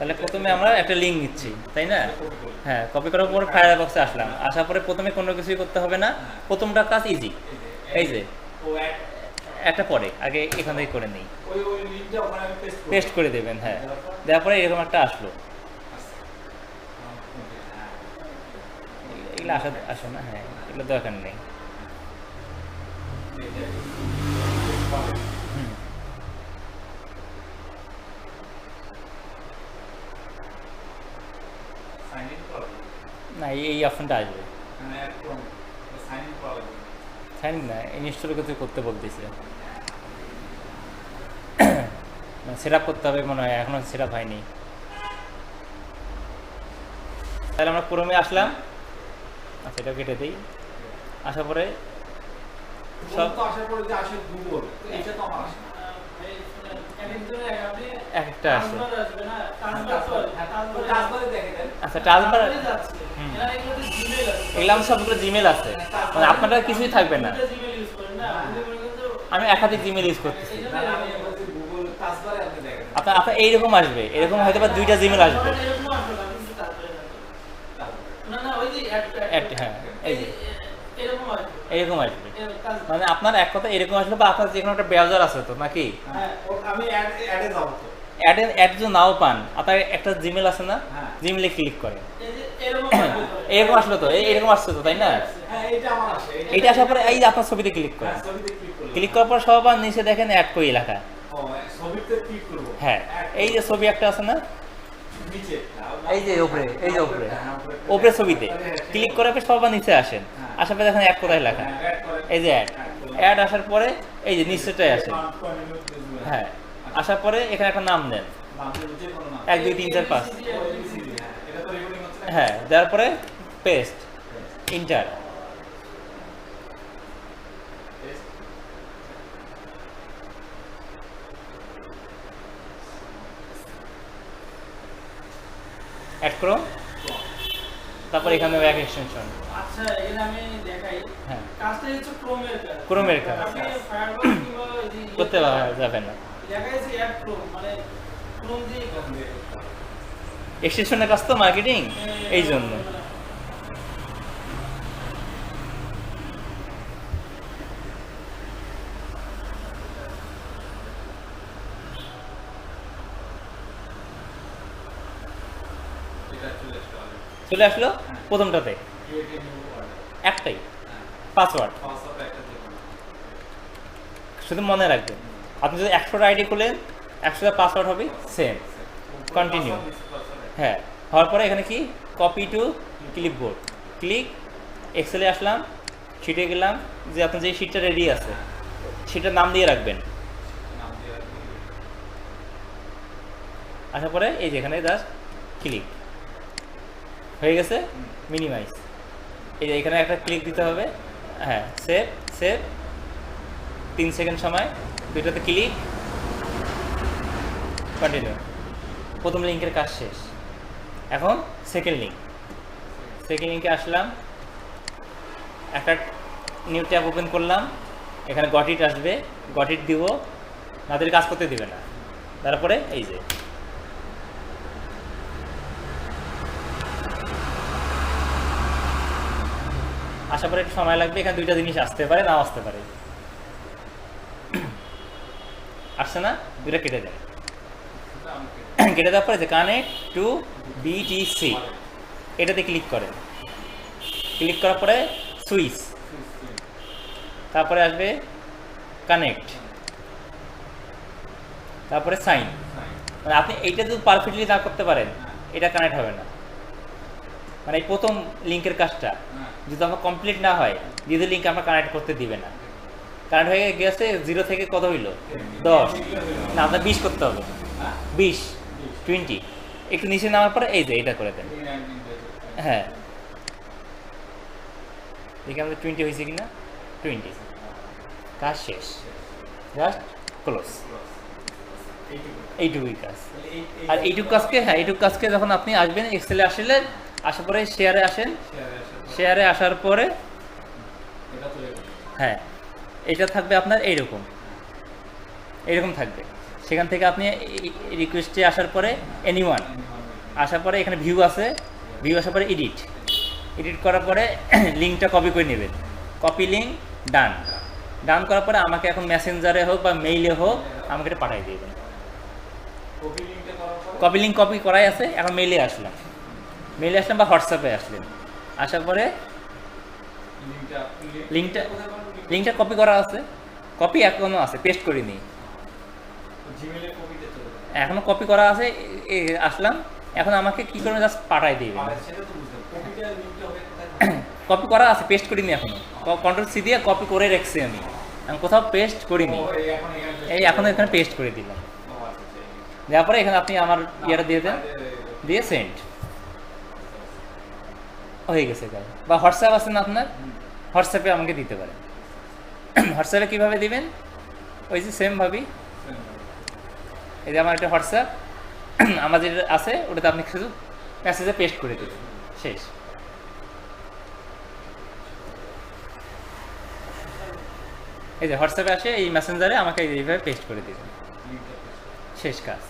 তাহলে প্রথমে আমরা একটা লিঙ্ক নিচ্ছি, তাই না? হ্যাঁ, কপি করার পর ফায়ারবক্সে আসলাম, আসার পরে প্রথমে কোনো কিছুই করতে হবে না, প্রথমটা কাজ ইজি। এই যে একটা পরে আগে এখান থেকে করে নিই, পেস্ট করে দেবেন। হ্যাঁ, দেওয়ার পরে এরকম একটা আসলো। এগুলো আসে না, হ্যাঁ এগুলো দরকার নেই। না, এই অপশনটা আসবে। সাইন না, ইনস্টল করতে বলতেছে, সেট আপ করতে হবে মনে হয়, এখনো সেট আপ হয়নি। তাহলে আমরা ক্রোমে আসলাম, আচ্ছা এটা কেটে দিই। আসার পরে সব আসার পরে যে আসে গুগল, এটা তো আমার আসে না। একটা আসে। আচ্ছা, আচ্ছা, টাচবার এগুলো আমার সবগুলো জিমেল আছে, মানে আপনারা কিছুই থাকবে না। আমি একাধিক জিমেল ইউজ করতেছি। আপনার এইরকম আসবে, এরকম হয়তো বা দুইটা জিমেল আসবে। হ্যাঁ, এই যে এরকম আসবে, মানে আপনার এক কথা এরকম আসবে, বা আপনার যে কোনো একটা ব্রাউজার আছে তো নাকি, আমি অ্যাডে যাব তো, অ্যাড যদি নাও পান, আপনার একটা জিমেল আছে না, জিমেলে ক্লিক করেন, এরকম আসলো তো, এরকম আসছে তো, তাই না? এইটা আসার পরে এই যে আপনার ছবিতে ক্লিক করেন, ক্লিক করার পর সবার নিচে দেখেন অ্যাড করি লেখা। হ্যাঁ, এই যে ছবি একটা আছে না, এই যে উপরে, এই যে উপরে ছবিতে ক্লিক করার পর সবার নিচে আসেন, আসার পরে দেখেন অ্যাড কোথায় লেখা, এই যে অ্যাড আসার পরে এই যে নিচেটাই আসে। হ্যাঁ, আসার পরে এখানে একটা নাম দেন, 1 2 3 4 5। হ্যাঁ, দেওয়ার পরে পেস্ট, ইন্টার। অ্যাড করো, তারপর এখানে ব্যাক এক্সটেনশন। আচ্ছা, এখানে আমি দেখাই। হ্যাঁ, কাজটা হচ্ছে ক্রোমের কাজ। ক্রোমের কাজ। আপনি ফায়ারবক্স কিংবা করতে যাবে না, দেখাইছি অ্যাড ক্রোম, মানে ক্রোম দিয়ে এক্সটেনশনের কাজ তো মার্কেটিং, এই জন্য। চলে আসলো প্রথমটাতে, একটাই পাসওয়ার্ড, শুধু মনে রাখবেন। আপনি যদি 100টা আইডি খুলেন, 100টা পাসওয়ার্ড হবে সেম, কন্টিনিউ। হ্যাঁ, হওয়ার পরে এখানে কি কপি টু ক্লিপবোর্ড, ক্লিক, এক্সেলে আসলাম, শিটে গেলাম, যে আপনার যে শিটটা রেডি আছে সেটার নাম দিয়ে রাখবেন। আসার পরে এই যে এখানে জাস্ট ক্লিক হয়ে গেছে, মিনিমাইজ, এই যে এখানে একটা ক্লিক দিতে হবে। হ্যাঁ, সেভ, 3 সেকেন্ড সময়, দুইটাতে ক্লিক, কন্টিনিউ। প্রথম লিঙ্কের কাজ শেষ। এখন সেকেন্ড লিঙ্কে আসলাম, একটা নিউ ট্যাব ওপেন করলাম, এখানে গট ইট আসবে, গট ইট দিব, তাদের কাজ করতে দিবে না। তারপরে এই যে আসার পরে একটু সময় লাগবে, এখানে দুইটা জিনিস আসতে পারে, নাও আসতে পারে। আসছে না, দুইটা কেটে দেয়। কেটে দেওয়ার পরে যে কানেক্ট টু বিটিসি, এটাতে ক্লিক করেন, ক্লিক করার পরে সুইচ, তারপরে আসবে কানেক্ট, তারপরে সাইন। মানে আপনি এইটা যদি পারফেক্টলি না করতে পারেন, এটা কানেক্ট হবে না। মানে এই প্রথম লিঙ্কের কাজটা যদি আমার কমপ্লিট না হয়, দ্বিতীয় লিঙ্ক আমরা কানেক্ট করতে দিবে না। কানেক্ট হয়ে গেছে, 0 থেকে কত হইলো 10, না আপনার 20 করতে হবে, 20 20, একটু নিচে নামার পরে এই যে এটা করে দেন। হ্যাঁ, দেখি আমাদের 20 হয়েছে কিনা, 20, কাজ শেষ, জাস্ট ক্লোজ। এইটুকুই কাজ। আর এইটুকু কাজকে, হ্যাঁ এইটুকু কাজকে যখন আপনি আসবেন এক্সেলে, আসলেন, আসার পরে শেয়ারে আসেন, শেয়ারে আসার পরে হ্যাঁ এটা থাকবে আপনার এইরকম থাকবে। সেখান থেকে আপনি রিকোয়েস্টে আসার পরে এনিওয়ান আসার পরে এখানে ভিউ আছে, ভিউ আসার পরে এডিট করার পরে লিঙ্কটা কপি করে নেবেন, কপি লিঙ্ক ডান করার পরে আমাকে এখন মেসেঞ্জারে হোক বা মেইলে হোক আমাকে এটা পাঠিয়ে দেবেন। কপি লিংকটা করার পরে কপি লিঙ্ক কপি করাই আছে, এখন মেইলে আসলাম বা হোয়াটসঅ্যাপে আসলেন, আসার পরে লিঙ্কটা কপি করা আছে, কপি এখনও আছে, পেস্ট করিনি, জিমেইলে কপিতে চলে যাবে। এখনও কপি করা আছে, আসলাম, এখন আমাকে কী করবেন জাস্ট পাঠাই দিবেন। আর সেটা তো বুঝলাম, কপিটা লিংকটা হবে কোথায়? কপি করা আছে, পেস্ট করিনি এখনো, কন্ট্রোল সি দিয়ে কপি করে রাখছি আমি কোথাও পেস্ট করিনি, ও, এই এখন এখানে এই এখন এখানে পেস্ট করে দিলাম। ও, আচ্ছা, আচ্ছা। দেওয়ার পরে এখানে আপনি আমার ইয়েটা দিয়ে দেন, দিয়ে সেন্ড হয়ে গেছে কাজ। বা হোয়াটসঅ্যাপ আছে না আপনার, হোয়াটসঅ্যাপে আমাকে দিতে পারেন। হোয়াটসঅ্যাপে কীভাবে দিবেন, ওই যে সেমভাবেই, এই যে আমার একটা হোয়াটসঅ্যাপ আমার যেটা আছে ওটাতে আপনি শুধু মেসেজে পেস্ট করে দেবেন, শেষ। এই যে হোয়াটসঅ্যাপে আসে এই মেসেঞ্জারে আমাকে এইভাবে পেস্ট করে দিবেন, লিংকটা শেষ কাজ।